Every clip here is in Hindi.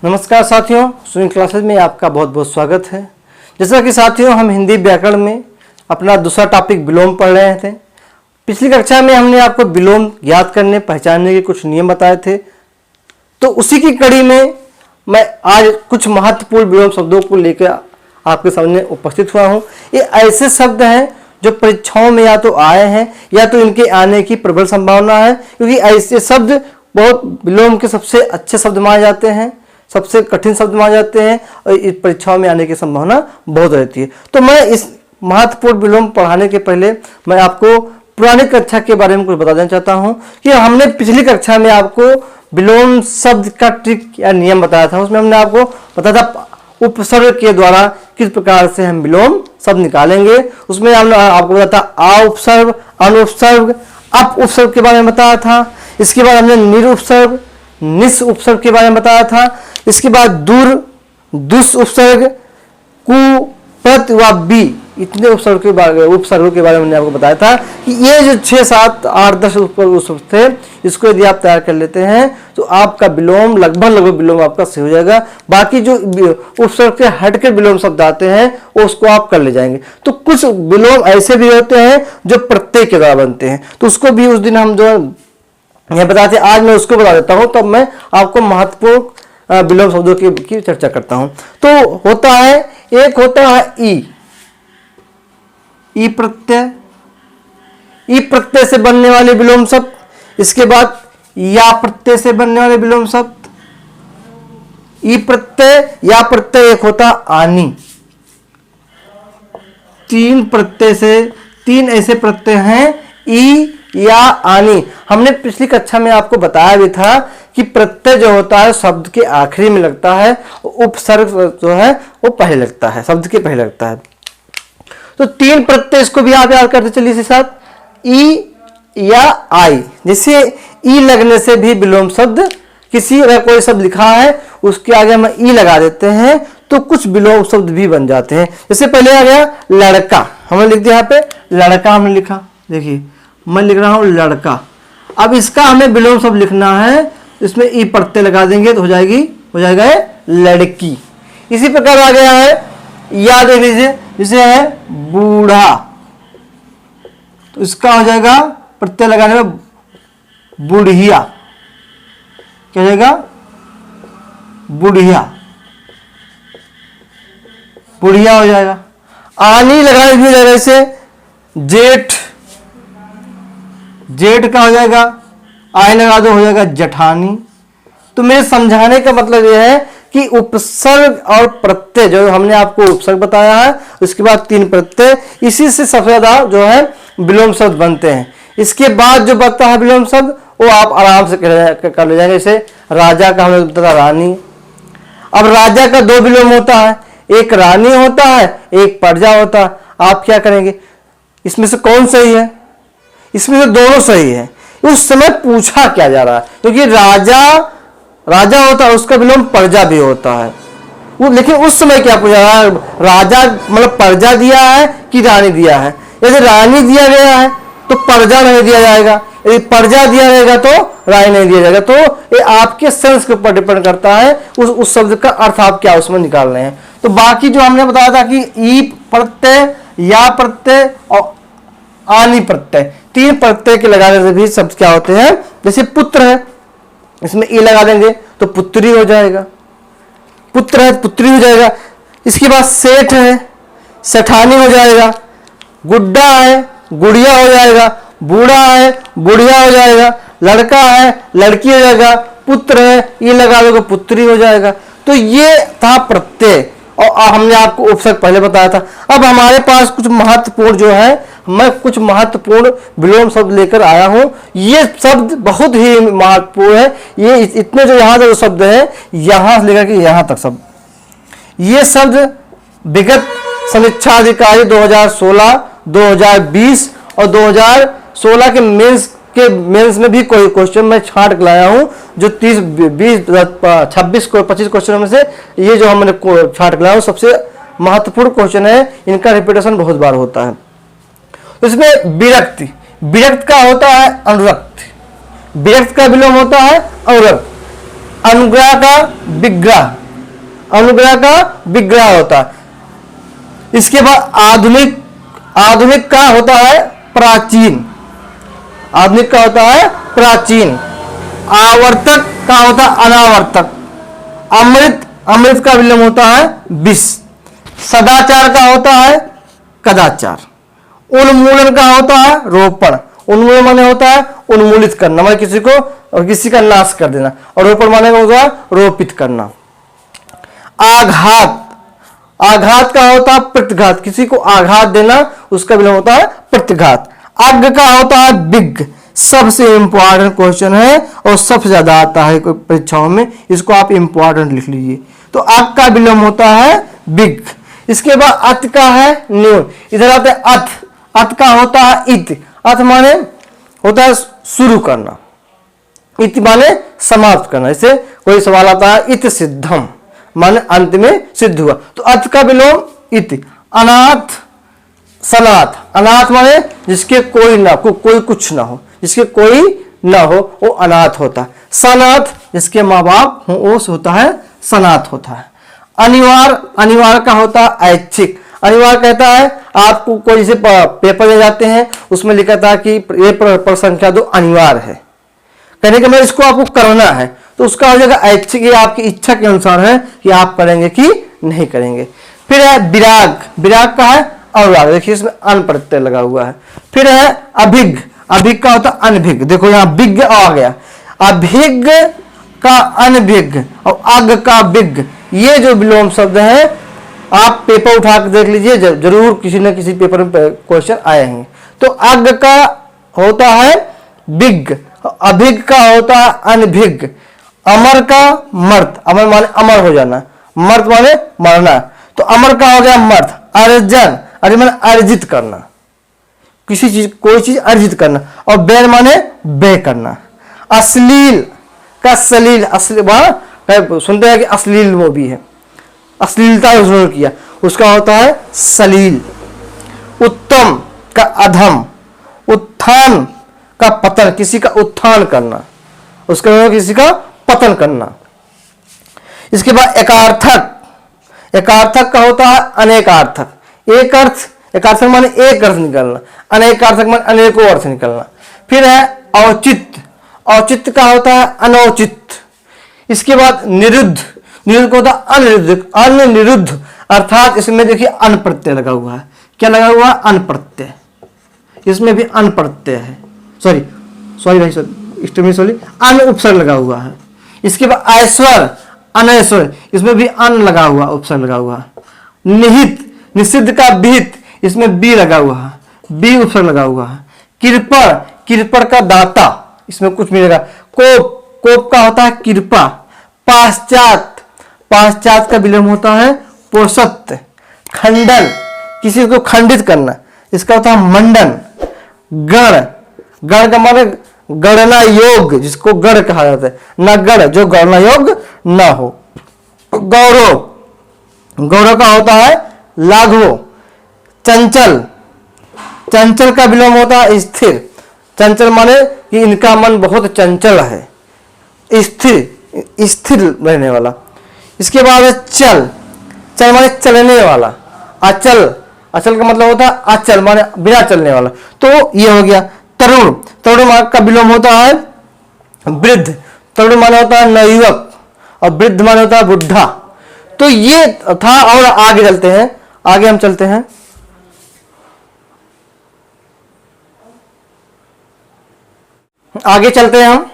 नमस्कार साथियों, स्विंग क्लासेस में आपका बहुत बहुत स्वागत है। जैसा कि साथियों हम हिंदी व्याकरण में अपना दूसरा टॉपिक विलोम पढ़ रहे थे। पिछली कक्षा में हमने आपको विलोम याद करने पहचानने के कुछ नियम बताए थे, तो उसी की कड़ी में मैं आज कुछ महत्वपूर्ण विलोम शब्दों को लेकर आपके सामने उपस्थित हुआ हूँ। ये ऐसे शब्द हैं जो परीक्षाओं में या तो आए हैं या तो इनके आने की प्रबल संभावना है, क्योंकि ऐसे शब्द बहुत विलोम के सबसे अच्छे शब्द माने जाते हैं, सबसे कठिन शब्द माने जाते हैं और इस परीक्षाओं में आने की संभावना बहुत रहती है। तो मैं इस महत्वपूर्ण विलोम पढ़ाने के पहले मैं आपको पुरानी कक्षा के बारे में कुछ बता देना चाहता हूं कि हमने पिछली कक्षा में आपको विलोम शब्द का ट्रिक या नियम बताया था। उसमें हमने आपको बताया था उपसर्ग के द्वारा किस प्रकार से हम विलोम शब्द निकालेंगे। उसमें हमने आपको बताया था आ उपसर्ग, अन उपसर्ग, अप उपसर्ग के बारे में बताया था। इसके बाद हमने निर उपसर्ग, निस उपसर्ग के बारे में बताया था। इसके बाद दूर, दुस उपसर्ग, कु, प्रत व बी, इतने उपसर्गों के बारे में मैंने आपको बताया था कि ये जो 6, 7, 8, 10 उपसर्ग थे, इसको यदि आप तैयार कर लेते हैं तो आपका विलोम लगभग विलोम आपका सही हो जाएगा। बाकी जो उपसर्ग से हट के विलोम शब्द आते हैं वो उसको आप कर ले जाएंगे। तो कुछ विलोम ऐसे भी होते हैं जो प्रत्यय के द्वारा बनते हैं, तो उसको भी उस दिन हम जो ये बताते हैं, आज मैं उसको बता देता हूं, तब मैं आपको महत्वपूर्ण विलोम शब्दों की चर्चा करता हूं। तो होता है, एक होता है ई प्रत्यय, ई प्रत्यय से बनने वाले विलोम शब्द। इसके बाद या प्रत्यय से बनने वाले विलोम शब्द, ई प्रत्यय, या प्रत्यय। एक होता आनी, तीन ऐसे प्रत्यय हैं, ई, या, आनी। हमने पिछली कक्षा में आपको बताया भी था कि प्रत्यय जो होता है शब्द के आखिरी में लगता है, उपसर्ग जो है वो पहले लगता है, शब्द के पहले लगता है। तो 3 प्रत्यय, इसको भी आप याद करते चलिए इसी साथ, ई, या, आई। जैसे ई लगने से भी विलोम शब्द, किसी अगर कोई शब्द लिखा है उसके आगे हम ई लगा देते हैं तो कुछ विलोम शब्द भी बन जाते हैं। जैसे पहले आ गया लड़का, हमने लिख दिया यहाँ पे लड़का, हमने लिखा, देखिए मैं लिख रहा हूं लड़का। अब इसका हमें विलोम शब्द लिखना है, इसमें ई प्रत्यय लगा देंगे तो हो जाएगा लड़की। इसी प्रकार आ गया है या, देख लीजिए, जैसे है बूढ़ा, तो इसका हो जाएगा प्रत्यय लगाने में बुढ़िया, क्या हो जाएगा बुढ़िया, बुढ़िया हो जाएगा। आनी लगाने भी हो जाएगा, जैसे जेठ, जेठ का हो जाएगा आई लगा दो, हो जाएगा जठानी। तो मेरे समझाने का मतलब यह है कि उपसर्ग और प्रत्यय, जो हमने आपको उपसर्ग बताया है, उसके बाद 3 प्रत्यय, इसी से सबसे ज्यादा जो है विलोम शब्द बनते हैं। इसके बाद जो बनता है विलोम शब्द वो आप आराम से कर ले जाएंगे। जैसे राजा का हमने बताया रानी। अब राजा का 2 विलोम होता है, एक रानी होता है, एक प्रजा होता है। आप क्या करेंगे, इसमें से कौन सही है? इसमें से दोनों सही है। उस समय पूछा क्या जा रहा है, क्योंकि राजा होता है, उसका विलोम प्रजा भी होता है वो, लेकिन उस समय क्या पूछा रहा है, राजा मतलब प्रजा दिया है कि रानी दिया है। यदि रानी दिया गया है तो प्रजा नहीं दिया जाएगा, यदि प्रजा दिया जाएगा तो रानी नहीं दिया जाएगा। तो ये आपके सेंस के ऊपर डिपेंड करता है, उस शब्द का अर्थ आप क्या उसमें निकाल रहे हैं। तो बाकी जो हमने बताया था कि ई प्रत्यय, या प्रत्यय और आनी प्रत्यय, 3 प्रत्यय के लगाने से भी शब्द क्या होते हैं। जैसे पुत्र है, इसमें ई लगा देंगे तो पुत्री हो जाएगा, पुत्र है पुत्री हो जाएगा। इसके बाद सेठ है, सेठानी हो जाएगा। गुड्डा है, गुड़िया हो जाएगा। बूढ़ा है, बुढ़िया हो जाएगा। लड़का है, लड़की हो जाएगा। पुत्र है, ई लगा दोगे पुत्री हो जाएगा। तो ये था प्रत्यय, और हमने आपको उपसर्ग पहले बताया था। अब हमारे पास कुछ महत्वपूर्ण जो है, मैं कुछ महत्वपूर्ण विलोम शब्द लेकर आया हूं। ये शब्द बहुत ही महत्वपूर्ण है। ये इतने जो यहां तक शब्द है, यहां से लेकर के यहां तक शब्द, ये शब्द विगत समीक्षा अधिकारी 2016, 2020 और 2016 के मेंस में भी कोई क्वेश्चन मैं छांट के लाया हूं, जो 30, 20, 26 को 25 क्वेश्चन में से ये जो हमने छांट के लाया हूं सबसे महत्वपूर्ण क्वेश्चन है। इनका रिपीटेशन बहुत बार होता है। इसमें विरक्ति, विरक्त का होता है अनुरक्त, विरक्त का विलोम होता है अनुरक्त। अनुग्रह का विग्रह, अनुग्रह का विग्रह होता है। इसके बाद आधुनिक, आधुनिक का होता है प्राचीन, आधुनिक का होता है प्राचीन। आवर्तक का होता है अनावर्तक। अमृत, अमृत का विलोम होता है विष। सदाचार का होता है कदाचार। उन्मूलन का होता है रोपण। उन्मूलन माने होता है उन्मूलित करना, माने किसी को और किसी का नाश कर देना, और रोपण माने होता है रोपित करना। आघात, आघात का होता है प्रतिघात, किसी को आघात देना, उसका विलोम होता है प्रतिघात। अग्ग का होता है विघ्न, सबसे इंपॉर्टेंट क्वेश्चन है और सबसे ज्यादा आता है परीक्षाओं में, इसको आप इंपॉर्टेंट लिख लीजिए। तो अग्ग का विलोम होता है विघ्न। इसके बाद अत का है न्यून, इधर आते हैं अथ, अथ का होता है इत। अथ माने होता है शुरू करना, इत माने समाप्त करना। इसे कोई सवाल आता है इत सिद्धम माने अंत में सिद्ध हुआ, तो अथ का विलोम इत। अनाथ, सनाथ, अनाथ माने जिसके कोई ना, कोई कुछ ना हो, जिसके कोई ना हो वो अनाथ होता है। सनाथ जिसके माँ बाप हो वो होता है सनाथ होता है। अनिवार्य, अनिवार्य का होता है ऐच्छिक। अनिवार्य कहता है आपको कोई से पेपर ले जाते हैं, उसमें लिखा था कि ये प्रश्न संख्या 2 अनिवार्य है, कहने का मतलब इसको आपको करना है, तो उसका हो जाएगा ऐच्छिक। ये आपकी इच्छा के अनुसार है कि आप करेंगे कि नहीं करेंगे। फिर है विराग, विराग का है अनुराग, देखिए इसमें अन प्रत्यय लगा हुआ है। फिर है अभिज्ञ, अभिज्ञ का होता है अनभिज्ञ, देखो यहाँ विज्ञ आ गया। अभिज्ञ का अनभिज्ञ और अग का विज्ञ, ये जो विलोम शब्द है आप पेपर उठा के देख लीजिए, जरूर किसी न किसी पेपर में क्वेश्चन आए हैं। तो अग का होता है विज्ञ, अभिज्ञ का होता है अनभिज्ञ। अमर का मर्त, अमर माने अमर हो जाना, मर्त माने मरना, तो अमर का हो गया मर्त। अर्जन, अर्जन माने अर्जित करना, किसी चीज कोई चीज अर्जित करना, और बैर माने व्यय करना। अश्लील का सलील, अश्लील सुनते हैं कि अश्लील मूवी है, अश्लीलता उसने किया, उसका होता है सलील। उत्तम का अधम, उत्थान का पतन, किसी का उत्थान करना, उसका होता है किसी का पतन करना। इसके बाद एकार्थक, एकार्थक का होता है अनेकार्थक। एक अर्थ, एकार्थक माने एक अर्थ निकलना, अनेकार्थक माने अनेकों अर्थ निकलना। फिर है औचित्य, औचित्य का होता है अनौचित। इसके बाद निरुद्ध, निरुद्ध का होता है अनिरुद्ध, अनिरुद्ध अर्थात इसमें देखिए अन प्रत्यय लगा हुआ है। क्या लगा हुआ है? अन प्रत्यय, इसमें भी अन प्रत्यय है, सॉरी सॉरी भाई सॉरी, अन उपसर्ग लगा हुआ है। इसके बाद ऐश्वर, अनैश्वर, इसमें भी अन लगा हुआ, उपसर्ग लगा हुआ है। निहित, निषिद्ध का विहित, इसमें बी लगा हुआ है, बी उपसर्ग लगा हुआ है। कृपण, कृपण का दाता, इसमें कुछ मिलेगा। कोप, कोप का होता है कृपा। पाश्चात, पाश्चात का विलोम होता है पोषत्व। खंडन, किसी को खंडित करना, इसका होता है मंडन। गण, गण का मतलब गणना योग, जिसको गण कहा जाता है, न गण जो गणना योग न हो। गौरव, गौरव का होता है लाघव। चंचल, चंचल का विलोम होता है स्थिर। चंचल माने कि इनका मन बहुत चंचल है, स्थिर, स्थिर रहने वाला। इसके बाद है चल, चल माने चलने वाला। अचल, अचल का मतलब होता है अचल माने बिना चलने वाला, तो ये हो गया। तरुण, तरुण का विलोम होता है वृद्ध। तरुण माने होता है नवयुवक और वृद्ध माने होता है बुढ़ा। तो ये था, और आगे चलते हैं, आगे हम चलते हैं। आगे चलते हैं हम।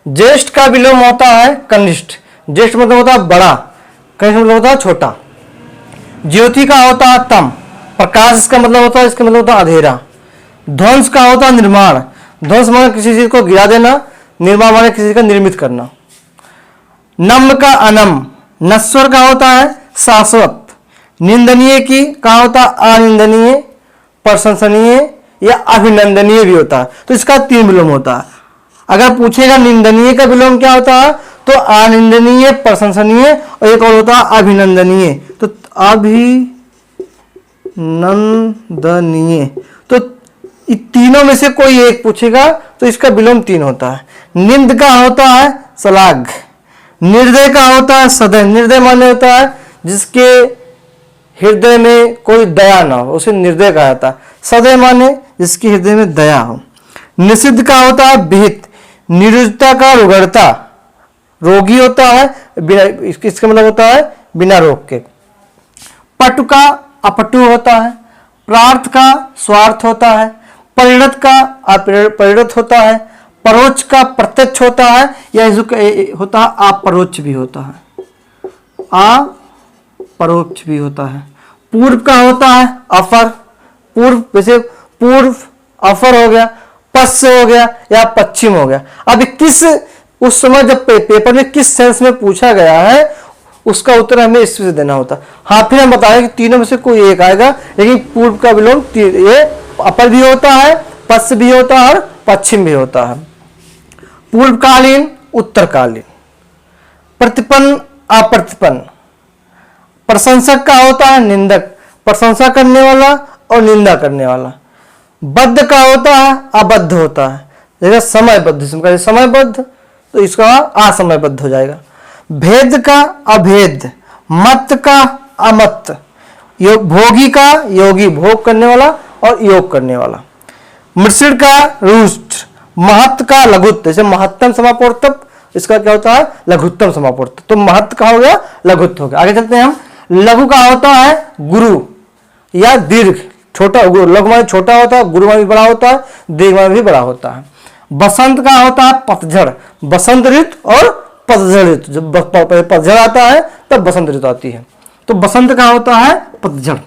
ज्येष्ठ का विलोम होता है कनिष्ठ। ज्येष्ठ मतलब होता है बड़ा, कनिष्ठ मतलब होता है छोटा। ज्योति का होता है तम। प्रकाश इसका मतलब होता है, इसका मतलब होता है अंधेरा। ध्वंस का होता है निर्माण। ध्वंस माने किसी चीज को गिरा देना, निर्माण माने किसी का निर्मित करना। नम्र का अनम। नश्वर का होता है शाश्वत। निंदनीय की का होता है अनिंदनीय, प्रशंसनीय या अभिनंदनीय भी होता है, तो इसका 3 विलोम होता है। अगर पूछेगा निंदनीय का विलोम क्या होता है, तो अनिंदनीय, प्रशंसनीय और एक और होता है अभिनंदनीय। तो अभिनंदनीय, तो तीनों में से कोई एक पूछेगा तो इसका विलोम 3 होता है। निंद का होता है श्लाघ। निर्दय का होता है सदय। निर्दय माने होता है जिसके हृदय में कोई दया ना हो, उसे निर्दय कहा जाता है। सदय माने जिसके हृदय में दया हो। निषिद्ध का होता है विहित। निरुजता का रुगड़ता, रोगी होता है बिना, इसका मतलब होता है बिना रोग के। पटु का अपटु होता है। प्रार्थ का स्वार्थ होता है। परिणत का अपरिणत होता है। परोक्ष का प्रत्यक्ष होता है, या होता है अपरोक्ष भी होता है, अपरोक्ष भी होता है। पूर्व का होता है अफर। पूर्व जैसे पूर्व अफर हो गया, पश्चिम हो गया या पश्चिम हो गया। अब किस उस समय जब पेपर में किस सेंस में पूछा गया है उसका उत्तर हमें इससे देना होता। हाँ, फिर हम बताएं कि तीनों में से कोई एक आएगा, लेकिन पूर्व का विलोम ये अपर भी होता है, पश्चिम भी होता है और पश्चिम भी होता है। पूर्वकालीन उत्तरकालीन। प्रतिपन्न अप्रतिपन्न। प्रशंसक का होता है निंदक, प्रशंसा करने वाला और निंदा करने वाला। बद्ध का होता है अबद्ध होता है, जैसे समयबद्ध, समयबद्ध तो इसका असमयबद्ध हो जाएगा। भेद का अभेद। मत का अमत। भोगी का योगी, भोग करने वाला और योग करने वाला। मृषिण का रुष्ट। महत्व का लघुत्व, जैसे महत्तम समापूर्तक, इसका क्या होता है लघुत्तम समापूर्तक। तो महत्व का हो गया, लघुत्व हो गया। आगे चलते हैं हम। लघु का होता है गुरु या दीर्घ। छोटा, लघु में छोटा होता है, गुरु में भी बड़ा होता है, दीर्घ में भी बड़ा होता है। बसंत का होता है पतझड़। बसंत ऋतु और पतझड़ ऋतु, जब पतझड़ आता है तब बसंत ऋतु आती है, तो बसंत का होता है पतझड़।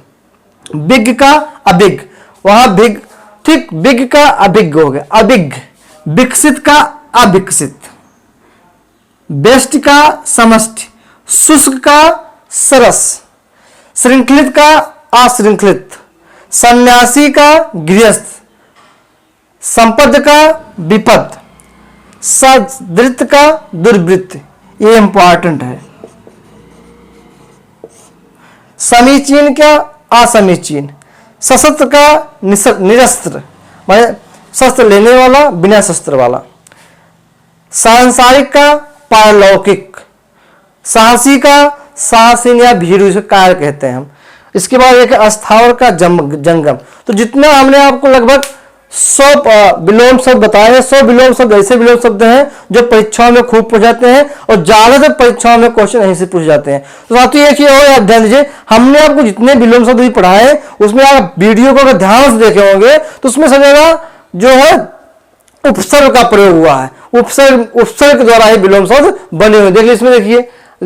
विज्ञ का अभिज्ञ, वहां भिग, ठीक, विज्ञ का अभिज्ञ हो गया, अभिज्ञ। विकसित का अविकसित। व्यष्टि का समष्टि। शुष्क का सरस। श्रृंखलित का अश्रृंखलित। सन्यासी का गृहस्थ। संपद का विपद। सदृत का दुर्वृत्त, ये इंपॉर्टेंट है। समीचीन का असमीचीन। सशस्त्र का निरस्त्र, माने शस्त्र लेने वाला बिना शस्त्र वाला। सांसारिक का पारलौकिक। साहसी का साहसीन या भीरू, इसे कार कहते हैं हम। इसके बाद एक अस्थावर का जंगम। तो जितना हमने आपको लगभग 100 विलोम शब्द बताए हैं, 100 विलोम शब्द ऐसे विलोम शब्द हैं जो परीक्षाओं में खूब पूछ जाते हैं और ज्यादातर परीक्षाओं में क्वेश्चन यहीं से पूछ जाते हैं। तो साथियों एक और ध्यान दीजिए, हमने आपको जितने विलोम शब्द भी पढ़ाए उसमें आप वीडियो को अगर ध्यान से देखे होंगे तो उसमें समझेगा जो है उपसर्ग का प्रयोग हुआ है। उपसर्ग के द्वारा ही विलोम शब्द बने हुए। देखिए इसमें, देखिए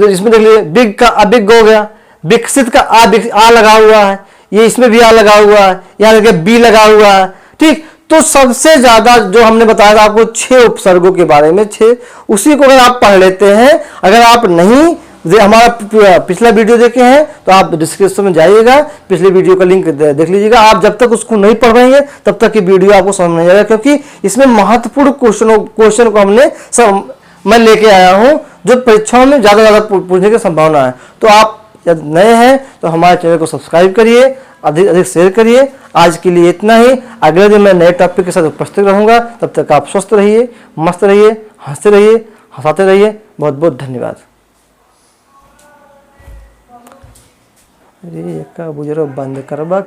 इसमें देख लीजिए, बिग का अबिग हो गया। विकसित का आ लगा हुआ है, ये इसमें भी आ लगा हुआ है, यहाँ देखिए बी लगा हुआ है, ठीक। तो सबसे ज्यादा जो हमने बताया था आपको 6 उपसर्गों के बारे में, 6, उसी को अगर आप पढ़ लेते हैं, अगर आप नहीं हमारा पिछला वीडियो देखे हैं तो आप डिस्क्रिप्शन में जाइएगा, पिछले वीडियो का लिंक देख लीजिएगा। आप जब तक उसको नहीं पढ़ पाएंगे तब तक की वीडियो आपको समझ नहीं आएगा, क्योंकि इसमें महत्वपूर्ण क्वेश्चन को मैं लेके आया हूं जो परीक्षाओं में ज्यादा पूछने की संभावना है। तो आप जब नए हैं तो हमारे चैनल को सब्सक्राइब करिए, अधिक अधिक शेयर करिए। आज के लिए इतना ही। अगले दिन मैं नए टॉपिक के साथ उपस्थित रहूंगा। तब तक आप स्वस्थ रहिए, मस्त रहिए, हंसते रहिए, हंसाते रहिए। बहुत बहुत धन्यवाद। अरे का बुजुर्ग बंद करबा।